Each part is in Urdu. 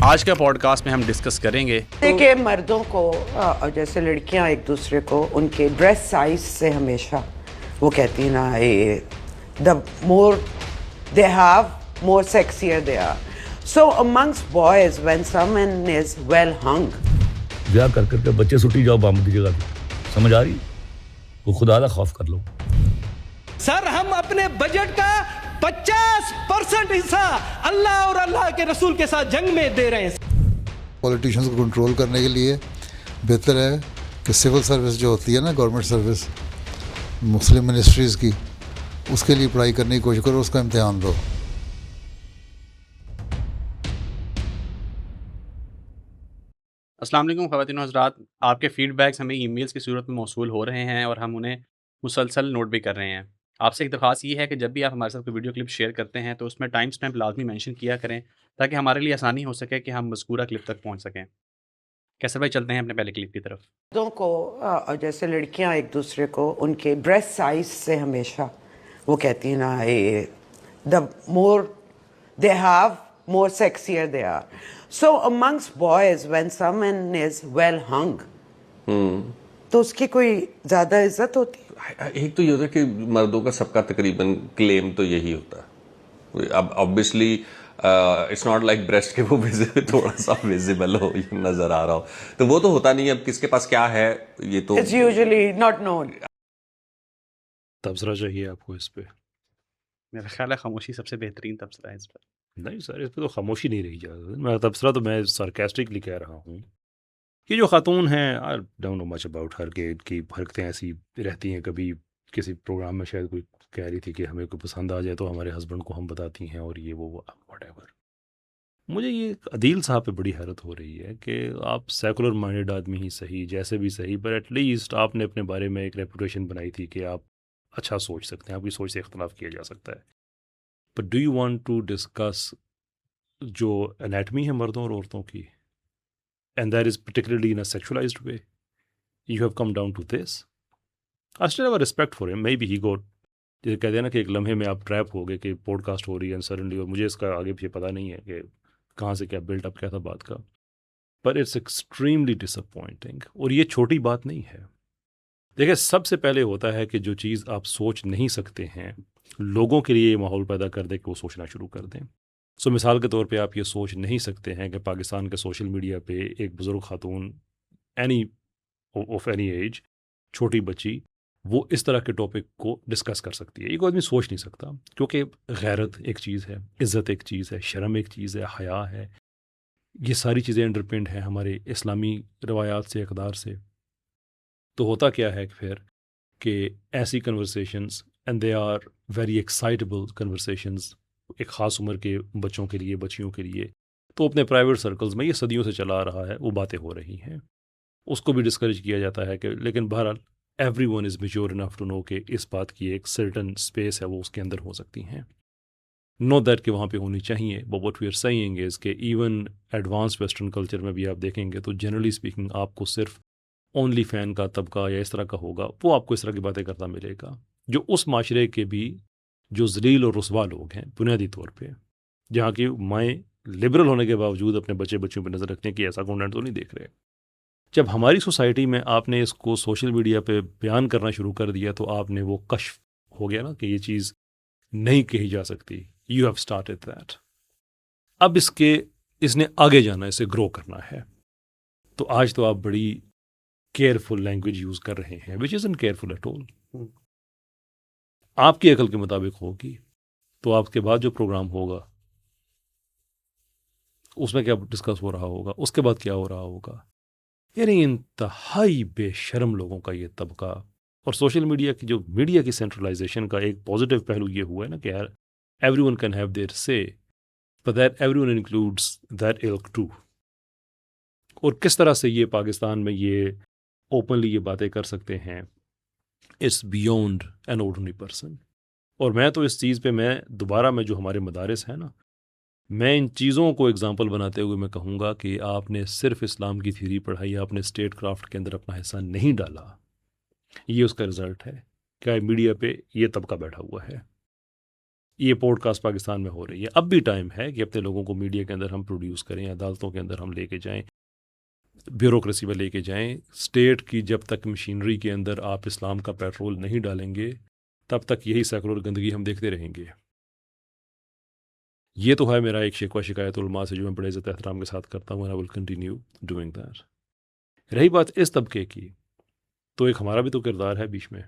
آج کا پوڈ کاسٹ میں ہم ڈسکس کریں گے کہ مردوں کو جیسے لڑکیاں ایک دوسرے کو ان کے ڈریس سائز سے ہمیشہ وہ کہتی ہیں نا the more they have more sexier they are so amongst boys when someone is well hung بیاہ کر کر کے بچے سٹی جاؤ بام کی جگہ پہ. سمجھ آ رہی؟ وہ خدا کا خوف کر لو. سر ہم اپنے بجٹ کا 50% حصہ اللہ اور اللہ کے رسول کے ساتھ جنگ میں دے رہے ہیں. پولیٹیشنز کو کنٹرول کرنے کے لیے بہتر ہے کہ سول سروس جو ہوتی ہے نا گورنمنٹ سروس مسلم منسٹریز کی اس کے لیے پڑھائی کرنے کی کوشش کرو, اس کا امتحان دو. السلام علیکم خواتین و حضرات. آپ کے فیڈ بیکس ہمیں ای میلز کی صورت میں موصول ہو رہے ہیں اور ہم انہیں مسلسل نوٹ بھی کر رہے ہیں. آپ سے ایک درخواست یہ ہے کہ جب بھی آپ ہمارے ساتھ کوئی ویڈیو کلپ شیئر کرتے ہیں تو اس میں ٹائم سٹیمپ لازمی مینشن کیا کریں تاکہ ہمارے لیے آسانی ہو سکے کہ ہم مذکورہ کلپ تک پہنچ سکیں. کیسر بھائی چلتے ہیں اپنے پہلے کلپ کی طرف. مردوں کو جیسے لڑکیاں ایک دوسرے کو ان کے ڈریس سائز سے ہمیشہ وہ کہتی ہیں نا the more they have more sexier they are so amongst boys when someone is well hung تو اس کی کوئی زیادہ عزت ہوتی ہے. ایک تو یہ ہوتا ہے کہ مردوں کا سب کا تقریباً کلیم تو یہی ہوتا ہے. اب obviously it's not like breast کے وہ تھوڑا سا ویزیبل ہو نظر آ رہا ہو تو وہ تو ہوتا نہیں ہے. اب کس کے پاس کیا ہے یہ تو اٹس یوزلی ناٹ نون. تبصرہ چاہیے آپ کو اس پہ؟ میرا خیال ہے خاموشی سب سے بہترین تبصرہ ہے اس پر. نہیں سر, اس پہ تو خاموشی نہیں رہی جائے. میں تبصرہ تو میں سارکیسٹکلی کہہ رہا ہوں. یہ جو خاتون ہیں I don't know much about her کہ کی حرکتیں ایسی رہتی ہیں. کبھی کسی پروگرام میں شاید کوئی کہہ رہی تھی کہ ہمیں کوئی پسند آ جائے تو ہمارے ہسبینڈ کو ہم بتاتی ہیں اور یہ وہ واٹ ایور. مجھے یہ عدیل صاحب پہ بڑی حیرت ہو رہی ہے کہ آپ سیکولر مائنڈیڈ آدمی ہی صحیح, جیسے بھی صحیح, پر ایٹ لیسٹ آپ نے اپنے بارے میں ایک ریپوٹیشن بنائی تھی کہ آپ اچھا سوچ سکتے ہیں, آپ کی سوچ سے اختلاف کیا جا سکتا ہے. But do you want to discuss جو انیٹمی ہے مردوں اور عورتوں کی, and that is particularly in a sexualized way, you have come down to this. I still have a respect for him. Maybe he got, جیسے کہتے ہیں نا کہ ایک لمحے میں آپ ٹریپ ہو گئے کہ پوڈ کاسٹ ہو رہی ہے سڈنلی, اور مجھے اس کا آگے پیچھے پتہ نہیں ہے کہ کہاں سے کیا بلٹ اپ کیا تھا بات کا. پر اٹس ایکسٹریملی ڈسپوائنٹنگ. اور یہ چھوٹی بات نہیں ہے. دیکھیں, سب سے پہلے ہوتا ہے کہ جو چیز آپ سوچ نہیں سکتے ہیں لوگوں کے لیے یہ ماحول پیدا کر دے کہ وہ سوچنا شروع کر دیں. سو مثال کے طور پہ آپ یہ سوچ نہیں سکتے ہیں کہ پاکستان کے سوشل میڈیا پہ ایک بزرگ خاتون آف اینی ایج, چھوٹی بچی, وہ اس طرح کے ٹاپک کو ڈسکس کر سکتی ہے. یہ کوئی آدمی سوچ نہیں سکتا, کیونکہ غیرت ایک چیز ہے, عزت ایک چیز ہے, شرم ایک چیز ہے, حیا ہے. یہ ساری چیزیں انڈرپنڈ ہیں ہمارے اسلامی روایات سے, اقدار سے. تو ہوتا کیا ہے پھر کہ ایسی conversations, and they are very excitable conversations, ایک خاص عمر کے بچوں کے لیے, بچیوں کے لیے, تو اپنے پرائیویٹ سرکلز میں یہ صدیوں سے چلا آ رہا ہے, وہ باتیں ہو رہی ہیں. اس کو بھی ڈسکریج کیا جاتا ہے کہ لیکن بہرحال everyone is mature enough to know کہ اس بات کی ایک سرٹن اسپیس ہے, وہ اس کے اندر ہو سکتی ہیں. نو دیٹ کہ وہاں پہ ہونی چاہیے. But what we are seeing is کہ ایون ایڈوانس ویسٹرن کلچر میں بھی آپ دیکھیں گے تو جنرلی اسپیکنگ آپ کو صرف اونلی فین کا طبقہ یا اس طرح کا ہوگا, وہ آپ کو اس طرح کی باتیں کرتا ملے گا, جو اس معاشرے کے بھی جو ذلیل اور رسوا لوگ ہیں بنیادی طور پہ, جہاں کی مائیں لبرل ہونے کے باوجود اپنے بچوں پہ نظر رکھتے ہیں کہ ایسا کانٹینٹ تو نہیں دیکھ رہے. جب ہماری سوسائٹی میں آپ نے اس کو سوشل میڈیا پہ بیان کرنا شروع کر دیا تو آپ نے وہ کشف ہو گیا نا کہ یہ چیز نہیں کہی جا سکتی. You have started that. اب اس نے آگے جانا, اسے گرو کرنا ہے. تو آج تو آپ بڑی کیئرفل لینگویج یوز کر رہے ہیں, وچ از ان کیئرفل ایٹ آل. آپ کی عقل کے مطابق ہوگی تو آپ کے بعد جو پروگرام ہوگا اس میں کیا ڈسکس ہو رہا ہوگا, اس کے بعد کیا ہو رہا ہوگا. یعنی انتہائی بے شرم لوگوں کا یہ طبقہ. اور سوشل میڈیا کی جو میڈیا کی سینٹرلائزیشن کا ایک پازیٹیو پہلو یہ ہوا ہے نا کہ everyone can have their say, but that everyone includes that ilk too. اور کس طرح سے یہ پاکستان میں یہ اوپنلی یہ باتیں کر سکتے ہیں, it's beyond an ordinary person. اور میں تو اس چیز پہ میں جو ہمارے مدارس ہیں نا, میں ان چیزوں کو اگزامپل بناتے ہوئے میں کہوں گا کہ آپ نے صرف اسلام کی تھیوری پڑھائی, آپ نے اسٹیٹ کرافٹ کے اندر اپنا حصہ نہیں ڈالا. یہ اس کا رزلٹ ہے کہ میڈیا پہ یہ طبقہ بیٹھا ہوا ہے. یہ پوڈ کاسٹ پاکستان میں ہو رہی ہے. اب بھی ٹائم ہے کہ اپنے لوگوں کو میڈیا کے اندر ہم پروڈیوس کریں, عدالتوں کے اندر ہم لے کے جائیں, بیوروکریسی میں لے کے جائیں. اسٹیٹ کی جب تک مشینری کے اندر آپ اسلام کا پیٹرول نہیں ڈالیں گے تب تک یہی سیکولر گندگی ہم دیکھتے رہیں گے. یہ تو ہے میرا ایک شکوہ شکایت علماء سے جو میں بڑے عزت احترام کے ساتھ کرتا ہوں, and I will continue doing that. رہی بات اس طبقے کی, تو ایک ہمارا بھی تو کردار ہے بیچ میں.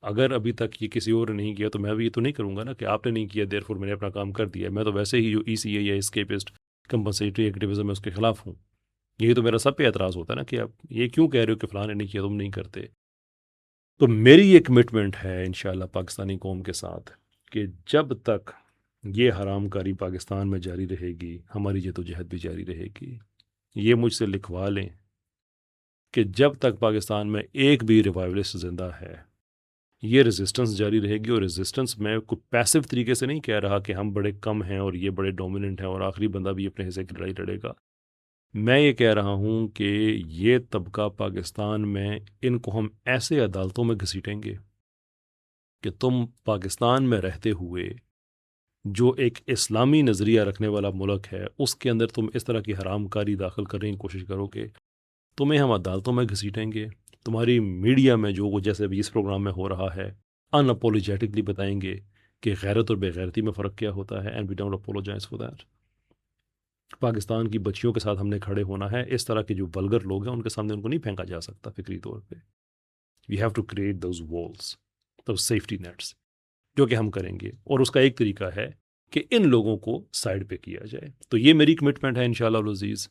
اگر ابھی تک یہ کسی اور نے نہیں کیا تو میں بھی یہ تو نہیں کروں گا نا کہ آپ نے نہیں کیا دیر فور میں نے اپنا کام کر دیا. میں تو ویسے ہی جو ECA یا اسکیپسٹ کمپنسیٹری ایکٹیویزم ہے اس کے خلاف ہوں. یہی تو میرا سب پہ اعتراض ہوتا ہے نا کہ آپ یہ کیوں کہہ رہے ہو کہ فلاں نے نہیں کیا تم نہیں کرتے. تو میری یہ کمٹمنٹ ہے انشاءاللہ پاکستانی قوم کے ساتھ کہ جب تک یہ حرام کاری پاکستان میں جاری رہے گی ہماری جدوجہد بھی جاری رہے گی. یہ مجھ سے لکھوا لیں کہ جب تک پاکستان میں ایک بھی ریوائولسٹ زندہ ہے یہ ریزسٹنس جاری رہے گی. اور ریزسٹنس میں کوئی پیسو طریقے سے نہیں کہہ رہا کہ ہم بڑے کم ہیں اور یہ بڑے ڈومیننٹ ہیں اور آخری بندہ بھی اپنے حصے کی لڑائی لڑے گا. میں یہ کہہ رہا ہوں کہ یہ طبقہ پاکستان میں ان کو ہم ایسے عدالتوں میں گھسیٹیں گے کہ تم پاکستان میں رہتے ہوئے جو ایک اسلامی نظریہ رکھنے والا ملک ہے اس کے اندر تم اس طرح کی حرام کاری داخل کرنے کی کوشش کرو گے, تمہیں ہم عدالتوں میں گھسیٹیں گے. تمہاری میڈیا میں جو جیسے ابھی اس پروگرام میں ہو رہا ہے ان اپولوجیٹکلی بتائیں گے کہ غیرت اور بے غیرتی میں فرق کیا ہوتا ہے, and we don't apologise for that. Pakistan کی بچیوں کے ساتھ ہم نے کھڑے ہونا ہے. اس طرح کے جو ولگر لوگ ہیں ان کے سامنے ان کو نہیں پھینکا جا سکتا فکری طور پہ. We have to create those walls, those safety nets, جو کہ ہم کریں گے. اور اس کا ایک طریقہ ہے کہ ان لوگوں کو سائڈ پہ کیا جائے. تو یہ میری کمٹمنٹ ہے انشاءاللہ العزیز.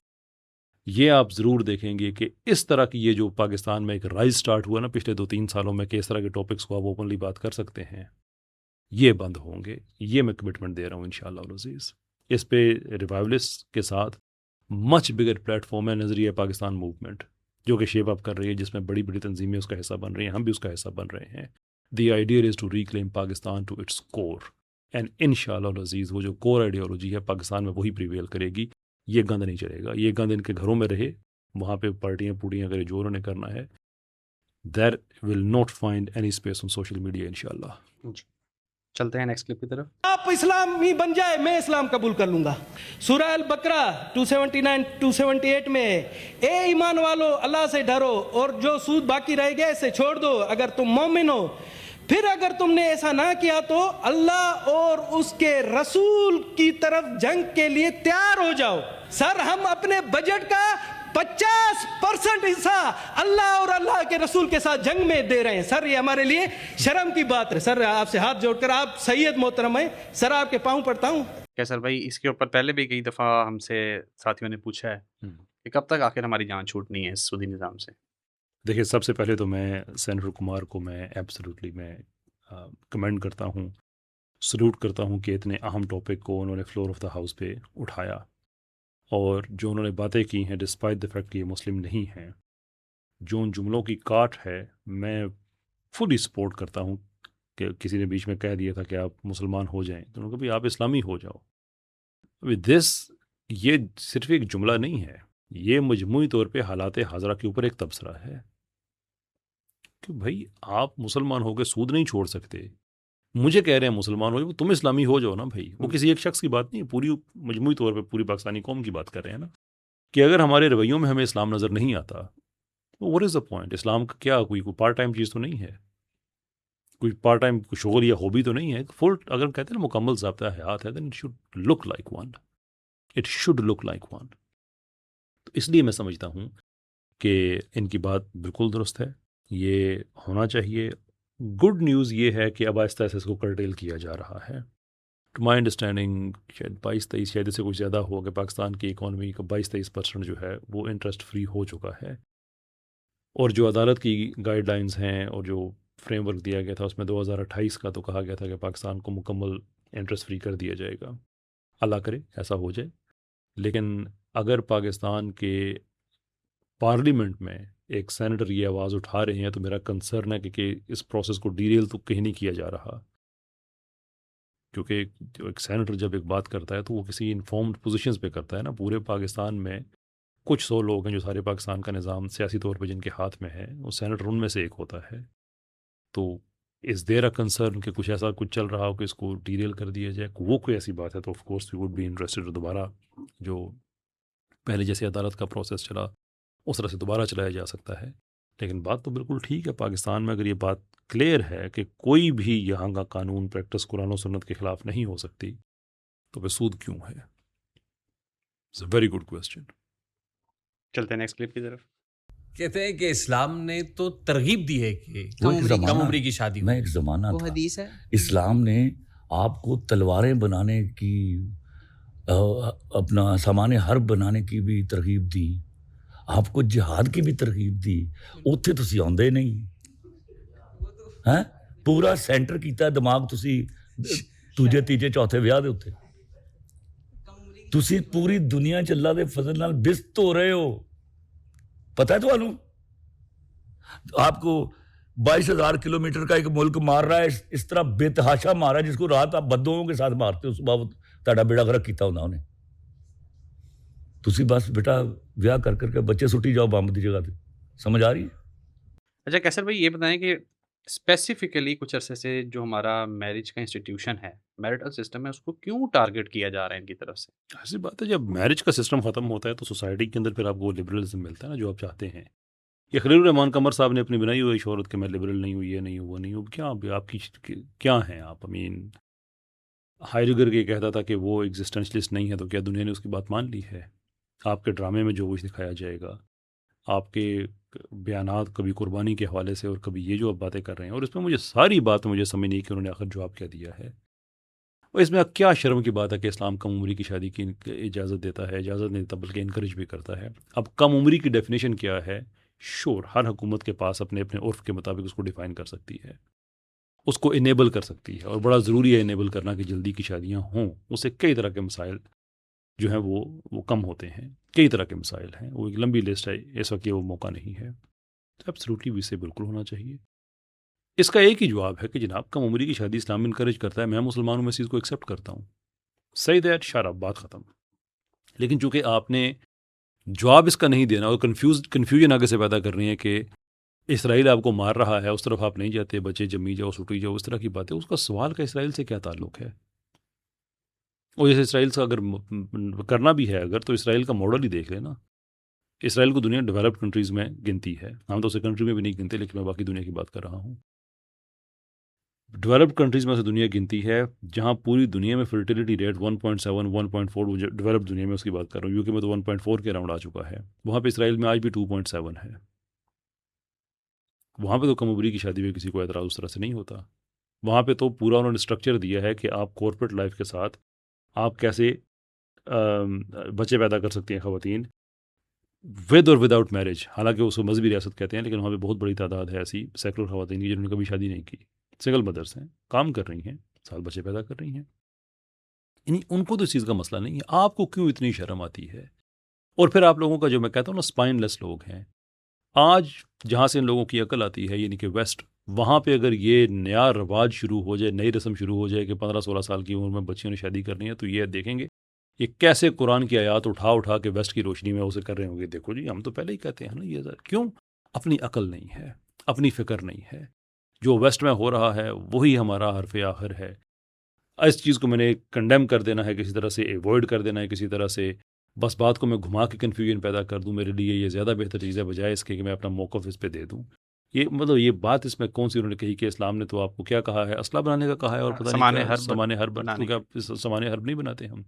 یہ آپ ضرور دیکھیں گے کہ اس طرح کی یہ جو پاکستان میں ایک رائز سٹارٹ ہوا نا پچھلے 2-3 سالوں میں کہ اس طرح کے ٹاپکس کو آپ اوپنلی بات کر سکتے ہیں, یہ بند ہوں گے. یہ میں کمٹمنٹ دے رہا ہوں انشاءاللہ العزیز. اس پہ ریوائولسٹ کے ساتھ مچ بگر پلیٹ فارم ہے نظریہ پاکستان موومنٹ جو کہ شیپ اپ کر رہی ہے, جس میں بڑی بڑی تنظیمیں اس کا حصہ بن رہی ہیں, ہم بھی اس کا حصہ بن رہے ہیں. The idea is to reclaim Pakistan to its core, and انشاءاللہ العزیز وہ جو کور آئیڈیالوجی ہے پاکستان میں وہی پریویل کرے گی. یہ گند نہیں چلے گا. یہ گند ان کے گھروں میں رہے, وہاں پہ پارٹیاں پوڑیاں کرے جو انہوں نے کرنا ہے. There will not find any space on social media انشاءاللہ. چلتے ہیں نیکسٹ کلپ کی طرف. آپ اسلامی بن جائے میں اسلام قبول کر لوں گا. سورہ البقرہ 279-278 میں اے ایمان والو اللہ سے ڈرو اور جو سود باقی رہ گیا اسے چھوڑ دو اگر تم مومن ہو. پھر اگر تم نے ایسا نہ کیا تو اللہ اور اس کے رسول کی طرف جنگ کے لیے تیار ہو جاؤ. سر ہم اپنے بجٹ کا 50% حصہ اللہ اور اللہ کے رسول کے ساتھ جنگ میں دے رہے ہیں. سر یہ ہمارے لیے شرم کی بات ہے. سر آپ سے ہاتھ جوڑ کر, آپ سید محترم ہیں سر, آپ کے پاؤں پڑتا ہوں. کیا سر بھائی اس کے اوپر پہلے بھی کئی دفعہ ہم سے ساتھیوں نے پوچھا ہے کہ کب تک آخر ہماری جان چھوٹنی ہے اس سودی نظام سے. دیکھیے سب سے پہلے تو میں سینیٹر کمار کو میں ایبسلیوٹلی میں کمینڈ کرتا ہوں, سلوٹ کرتا ہوں کہ اتنے اہم ٹاپک کو انہوں نے فلور آف دا ہاؤس پہ اٹھایا, اور جو انہوں نے باتیں کی ہیں ڈسپائٹ دا فیکٹ کہ یہ مسلم نہیں ہیں, جو ان جملوں کی کاٹ ہے میں فلی سپورٹ کرتا ہوں. کہ کسی نے بیچ میں کہہ دیا تھا کہ آپ مسلمان ہو جائیں, تو انہوں نے کہا آپ اسلامی ہو جاؤ. یہ صرف ایک جملہ نہیں ہے, یہ مجموعی طور پہ حالات حاضرہ کے اوپر ایک تبصرہ ہے کہ بھائی آپ مسلمان ہو کے سود نہیں چھوڑ سکتے. مجھے کہہ رہے ہیں مسلمان ہو جاؤ, تم اسلامی ہو جاؤ نا بھائی. وہ کسی ایک شخص کی بات نہیں ہے, پوری مجموعی طور پہ پوری پاکستانی قوم کی بات کر رہے ہیں نا. کہ اگر ہمارے رویوں میں ہمیں اسلام نظر نہیں آتا تو واٹ از دا پوائنٹ. اسلام کا کیا کوئی پارٹ ٹائم چیز تو نہیں ہے, کوئی پارٹ ٹائم شغل یا ہابی تو نہیں ہے. فل اگر کہتے ہیں نا مکمل ضابطہ حیات ہے then it should look like one. It should look like one. تو اس لیے میں سمجھتا ہوں کہ ان کی بات بالکل درست ہے, یہ ہونا چاہیے. گڈ نیوز یہ ہے کہ اب آہستہ آہستہ اس کو کرٹیل کیا جا رہا ہے. ٹو مائی انڈرسٹینڈنگ شاید 22-23 شاید اس سے کچھ زیادہ ہوا کہ پاکستان کی اکانومی کا 22-23% جو ہے وہ انٹرسٹ فری ہو چکا ہے. اور جو عدالت کی گائیڈ لائنز ہیں اور جو فریم ورک دیا گیا تھا اس میں 2028 کا تو کہا گیا تھا کہ پاکستان کو مکمل انٹرسٹ فری کر دیا جائے گا. اللہ کرے ایسا ہو جائے. لیکن اگر پاکستان کے پارلیمنٹ میں ایک سینیٹر یہ آواز اٹھا رہے ہیں تو میرا کنسرن ہے کہ اس پروسیس کو ڈیریل تو کہیں نہیں کیا جا رہا. کیونکہ جو ایک سینیٹر جب ایک بات کرتا ہے تو وہ کسی انفارمڈ پوزیشنز پہ کرتا ہے نا. پورے پاکستان میں کچھ 100 لوگ ہیں جو سارے پاکستان کا نظام سیاسی طور پہ جن کے ہاتھ میں ہے, وہ سینیٹر ان میں سے ایک ہوتا ہے. تو از دیر اے کنسرن کہ کچھ ایسا کچھ چل رہا ہو کہ اس کو ڈیریل کر دیا جائے، وہ کوئی ایسی بات ہے تو of course we would be interested دوبارہ جو پہلے جیسے عدالت کا پروسیس چلا اس طرح سے دوبارہ چلایا جا سکتا ہے. لیکن بات تو بالکل ٹھیک ہے، پاکستان میں اگر یہ بات کلیئر ہے کہ کوئی بھی یہاں کا قانون پریکٹس قرآن و سنت کے خلاف نہیں ہو سکتی تو پھر سود کیوں ہے؟ It's a very good question. چلتے ہیں نیکسٹ کلپ کی طرف. کہتے ہیں کہ اسلام نے تو ترغیب دی ہے کہ وہ ایک زمانہ- کم عمری کی شادی ہو. میں ایک زمانہ وہ تھا، حدیث ہے. اسلام نے آپ کو تلواریں بنانے کی اپنا سامان حرب بنانے کی بھی ترغیب دی، آپ کو جہاد کی بھی ترغیب دی. اتنے تسی آندے نہیں ہیں، پورا سینٹر کیتا دماغ تسی دوجے تیجے چوتھے ویاہ دے اتنے. تسی پوری دنیا چ اللہ دے فضل نال بست ہو رہے ہو. پتہ ہے تمہوں آپ کو 22,000 کلومیٹر کا ایک ملک مار رہا ہے، اس طرح بے تحاشا مارا ہے جس کو رات آپ بدوؤں کے ساتھ مارتے ہو، صبح تہاڈا بیڑا غرق کیتا ہونا انہیں. تسی بس بیٹا ویاہ کر کر کے بچے سٹی جاؤ بمب دی جگہ پہ. سمجھ آ رہی ہے؟ اچھا کیسر بھائی یہ بتائیں کہ اسپیسیفکلی کچھ عرصے سے جو ہمارا میرج کا انسٹیٹیوشن ہے، میرٹل سسٹم ہے، اس کو کیوں ٹارگٹ کیا جا رہا ہے ان کی طرف سے؟ ایسی بات ہے، جب میرج کا سسٹم ختم ہوتا ہے تو سوسائٹی کے اندر پھر آپ کو لبرلزم ملتا ہے نا جو آپ چاہتے ہیں. یہ خلیل الرحمان قمر صاحب نے اپنی بنائی ہوئی شہرت کہ میں لبرل نہیں ہوں، یہ نہیں ہوں، وہ نہیں ہوں. کیا آپ کی کیا ہیں آپ؟ ہائیڈگر یہ کہتا تھا کہ وہ ایگزسٹنشلسٹ نہیں ہے، تو کیا دنیا نے اس کی بات مان لی ہے؟ آپ کے ڈرامے میں جو کچھ دکھایا جائے گا، آپ کے بیانات کبھی قربانی کے حوالے سے اور کبھی یہ جو آپ باتیں کر رہے ہیں، اور اس میں مجھے ساری بات مجھے سمجھ نہیں کہ انہوں نے آخر جواب کیا دیا ہے. اور اس میں کیا شرم کی بات ہے کہ اسلام کم عمری کی شادی کی اجازت دیتا ہے، اجازت نہیں دیتا بلکہ انکریج بھی کرتا ہے. اب کم عمری کی ڈیفینیشن کیا ہے؟ شور ہر حکومت کے پاس اپنے عرف کے مطابق اس کو ڈیفائن کر سکتی ہے، اس کو انیبل کر سکتی ہے، اور بڑا ضروری ہے انیبل کرنا کہ جلدی کی شادیاں ہوں. اس سے کئی طرح کے مسائل جو ہیں وہ کم ہوتے ہیں. کئی طرح کے مسائل ہیں، وہ ایک لمبی لسٹ ہے، اس وقت یہ وہ موقع نہیں ہے. ایبسلیوٹلی بھی سے بالکل ہونا چاہیے. اس کا ایک ہی جواب ہے کہ جناب کم عمری کی شادی اسلام انکریج کرتا ہے، میں مسلمانوں میں اس چیز کو ایکسیپٹ کرتا ہوں. صحیح دیٹ شراب بات ختم. لیکن چونکہ آپ نے جواب اس کا نہیں دینا اور کنفیوژن آگے سے پیدا کر رہی ہے کہ اسرائیل آپ کو مار رہا ہے، اس طرف آپ نہیں جاتے، بچے جمی جاؤ سٹی جاؤ، اس طرح کی باتیں، اس کا سوال کا اسرائیل سے کیا تعلق ہے؟ اور جیسے اسرائیل سے اگر کرنا بھی ہے اگر، تو اسرائیل کا ماڈل ہی دیکھ لینا. اسرائیل کو دنیا ڈیولپڈ کنٹریز میں گنتی ہے، ہم تو اسے کنٹری میں بھی نہیں گنتے، لیکن میں باقی دنیا کی بات کر رہا ہوں. ڈیولپڈ کنٹریز میں سے دنیا گنتی ہے جہاں پوری دنیا میں فرٹیلیٹی ریٹ 1.7 1.4 ڈیولپڈ دنیا میں اس کی بات کر رہا ہوں. یو کے میں تو 1.4 کے اراؤنڈ آ چکا ہے. وہاں پہ اسرائیل میں آج بھی 2.7 ہے. وہاں پہ تو کم عمری کی شادی میں کسی کو اعتراض اس طرح سے نہیں ہوتا. وہاں پہ تو پورا انہوں نے اسٹرکچر دیا ہے کہ آپ کارپوریٹ لائف کے ساتھ آپ کیسے بچے پیدا کر سکتی ہیں خواتین ود اور وداؤٹ میرج. حالانکہ اس کو مذہبی ریاست کہتے ہیں، لیکن وہاں پہ بہت بڑی تعداد ہے ایسی سیکولر خواتین کی جنہوں نے کبھی شادی نہیں کی، سنگل مدرس ہیں، کام کر رہی ہیں، ساتھ بچے پیدا کر رہی ہیں. یعنی ان کو تو اس چیز کا مسئلہ نہیں ہے. آپ کو کیوں اتنی شرم آتی ہے؟ اور پھر آپ لوگوں کا جو میں کہتا ہوں نا اسپائن لیس لوگ ہیں، آج جہاں سے ان لوگوں کی عقل آتی ہے یعنی کہ ویسٹ، وہاں پہ اگر یہ نیا رواج شروع ہو جائے، نئی رسم شروع ہو جائے کہ 15-16 سال کی عمر میں بچیوں نے شادی کرنی ہے، تو یہ دیکھیں گے یہ کیسے قرآن کی آیات اٹھا کے ویسٹ کی روشنی میں اسے کر رہے ہوں گے. دیکھو جی ہم تو پہلے ہی کہتے ہیں نا یہ کیوں؟ اپنی عقل نہیں ہے، اپنی فکر نہیں ہے. جو ویسٹ میں ہو رہا ہے وہی ہمارا حرف آخر ہے. اس چیز کو میں نے کنڈیم کر دینا ہے، کسی طرح سے ایوائڈ کر دینا ہے، کسی طرح سے بس بات کو میں گھما کے کنفیوژن پیدا کر دوں، میرے لیے یہ زیادہ بہتر چیز ہے بجائے اس کے کہ میں اپنا موقف اس پہ دے دوں. یہ مطلب یہ بات اس میں کون سی انہوں نے کہی کہ اسلام نے تو آپ کو کیا کہا ہے؟ اسلحہ بنانے کا کہا ہے، اور پتہ نہیں سامان حرب بنانے کا. سامان حرب نہیں بناتے ہم.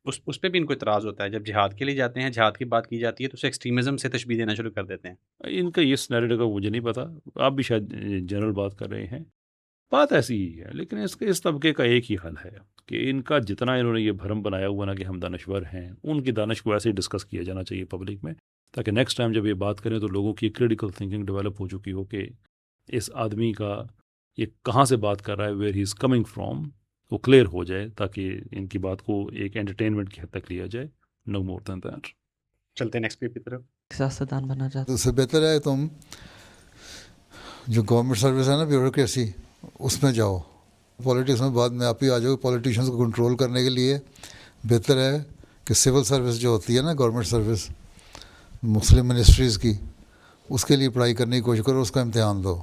اس پہ بھی ان کو اعتراض ہوتا ہے جب جہاد کے لیے جاتے ہیں، جہاد کی بات کی جاتی ہے تو اسے ایکسٹریمزم سے تشبیہ دینا شروع کر دیتے ہیں. ان کا یہ سنیریو کا مجھے نہیں پتا، آپ بھی شاید جنرل بات کر رہے ہیں. بات ایسی ہی ہے، لیکن اس طبقے کا ایک ہی حل ہے کہ ان کا جتنا انہوں نے یہ بھرم بنایا ہوا نا کہ ہم دانشور ہیں، ان کی دانش کو ایسے ہی ڈسکس کیا جانا چاہیے پبلک میں، تاکہ نیکسٹ ٹائم جب یہ بات کریں تو لوگوں کی کریٹیکل تھنکنگ ڈیولپ ہو چکی ہو کہ اس آدمی کا یہ کہاں سے بات کر رہا ہے، where he is coming from, وہ کلیئر ہو جائے تاکہ ان کی بات کو ایک انٹرٹینمنٹ کی حد تک لیا جائے. نو مور دین دیٹ. چلتے ہیں نیکسٹ کلپ کی طرف. سیاستدان بننا چاہتے تو اس سے بہتر ہے تم جو گورنمنٹ سروس ہے نا، بیوروکریسی، اس میں جاؤ. پالیٹکس میں بعد میں آپ ہی آ جاؤ. پولیٹیشینس کو کنٹرول کرنے کے لیے بہتر ہے کہ سول سروس جو ہوتی ہے نا، گورنمنٹ سروس مسلم منسٹریز کی، اس کے لیے پڑھائی کرنے کی کوشش کرو، اس کا امتحان دو.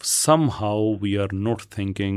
somehow we are not thinking